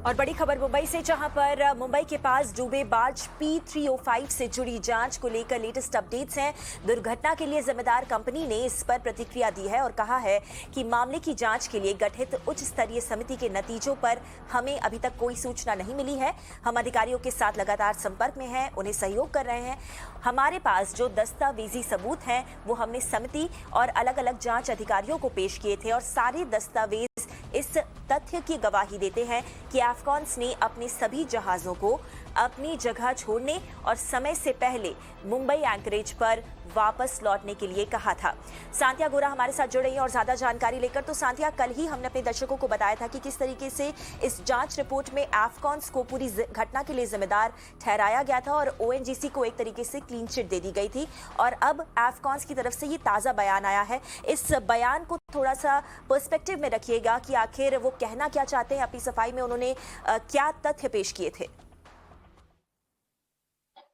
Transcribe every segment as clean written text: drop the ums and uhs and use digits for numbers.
और बड़ी खबर मुंबई से, जहां पर मुंबई के पास डूबे बार्ज P305 से जुड़ी जांच को लेकर लेटेस्ट अपडेट्स हैं। दुर्घटना के लिए जिम्मेदार कंपनी ने इस पर प्रतिक्रिया दी है और कहा है कि मामले की जांच के लिए गठित उच्च स्तरीय समिति के नतीजों पर हमें अभी तक कोई सूचना नहीं मिली है। हम अधिकारियों के साथ लगातार संपर्क में हैं, उन्हें सहयोग कर रहे हैं। हमारे पास जो दस्तावेजी सबूत हैं वो हमने समिति और अलग अलग जांच अधिकारियों को पेश किए थे और सारे दस्तावेज इस तथ्य की गवाही देते हैं कि अफगान्स ने अपने सभी जहाजों को अपनी जगह छोड़ने और समय से पहले मुंबई एंकरेज पर वापस लौटने के लिए कहा था। सांतिया गोरा हमारे साथ जुड़ रही है और ज्यादा जानकारी लेकर। तो सांतिया, कल ही हमने अपने दर्शकों को बताया था कि किस तरीके से इस जांच रिपोर्ट में अफगान्स को पूरी घटना के लिए जिम्मेदार ठहराया गया था और ओएनजीसी को एक तरीके से क्लीन चिट दे दी गई थी और अब अफगान्स की तरफ से ये ताजा बयान आया है। इस बयान को थोड़ा सा पर्सपेक्टिव में रखिएगा कि आखिर वो कहना क्या चाहते हैं। अपनी सफाई में उन्होंने क्या तथ्य पेश किए थे?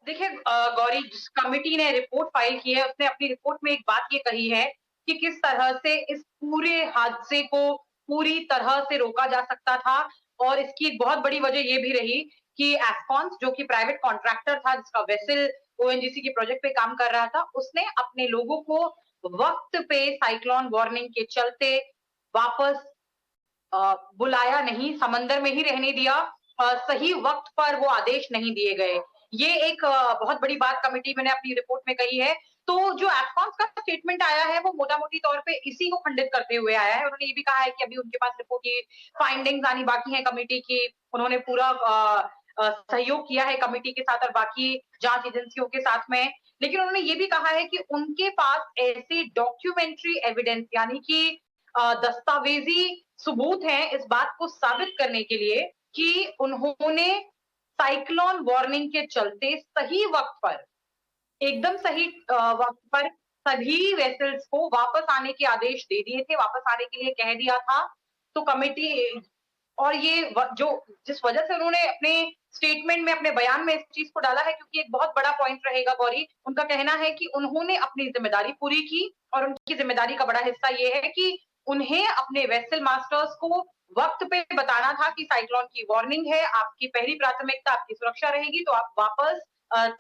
देखिए गौरी, जिस कमिटी ने रिपोर्ट फाइल की है उसने अपनी रिपोर्ट में एक बात ये कही है कि किस तरह से इस पूरे हादसे को पूरी तरह से रोका जा सकता था। और इसकी एक बहुत बड़ी वजह ये भी रही कि एस्कॉन्स, जो कि प्राइवेट कॉन्ट्रैक्टर था जिसका वेसल ओएनजीसी के प्रोजेक्ट पे काम कर रहा था, उसने अपने लोगों को वक्त पे साइक्लोन वार्निंग के चलते वापस बुलाया नहीं, समंदर में ही रहने दिया। सही वक्त पर वो आदेश नहीं दिए गए। ये एक बहुत बड़ी बात कमिटी ने अपनी रिपोर्ट में कही है। तो जो एस्कॉन्स का स्टेटमेंट आया है वो मोटा-मोटी तौर पे इसी को खंडित करते हुए आया है। उन्होंने ये भी कहा है कि अभी उनके पास रिपोर्ट की फाइंडिंग्स आनी बाकी है कमिटी की। उन्होंने पूरा सहयोग किया है कमिटी के साथ और बाकी जांच एजेंसियों के साथ में। लेकिन उन्होंने ये भी कहा है कि उनके पास ऐसी डॉक्यूमेंट्री एविडेंस, यानी कि दस्तावेजी सबूत हैं इस बात को साबित करने के लिए कि उन्होंने साइक्लोन वार्निंग के चलते सही वक्त पर, एकदम सही वक्त पर सभी वेसल्स को वापस आने के आदेश दे दिए थे, वापस आने के लिए कह दिया था। तो कमिटी, और ये जो जिस वजह से उन्होंने अपने स्टेटमेंट में, अपने बयान में इस चीज को डाला है, क्योंकि एक बहुत बड़ा पॉइंट रहेगा गौरी। उनका कहना है कि उन्होंने अपनी जिम्मेदारी पूरी की और उनकी जिम्मेदारी का बड़ा हिस्सा ये है कि उन्हें अपने वेसल मास्टर्स को वक्त पे बताना था कि साइक्लोन की वार्निंग है, आपकी पहली प्राथमिकता आपकी सुरक्षा रहेगी, तो आप वापस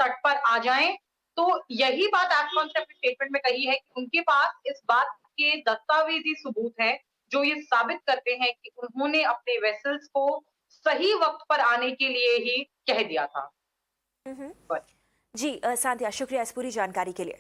तट पर आ जाएं। तो यही बात एस्कॉन्स ने अपने स्टेटमेंट में कही है कि उनके पास इस बात के दस्तावेजी सबूत हैं जो ये साबित करते हैं कि उन्होंने अपने वेसल्स को सही वक्त पर आने के लिए ही कह दिया था। जी सांतिया, शुक्रिया इस पूरी जानकारी के लिए।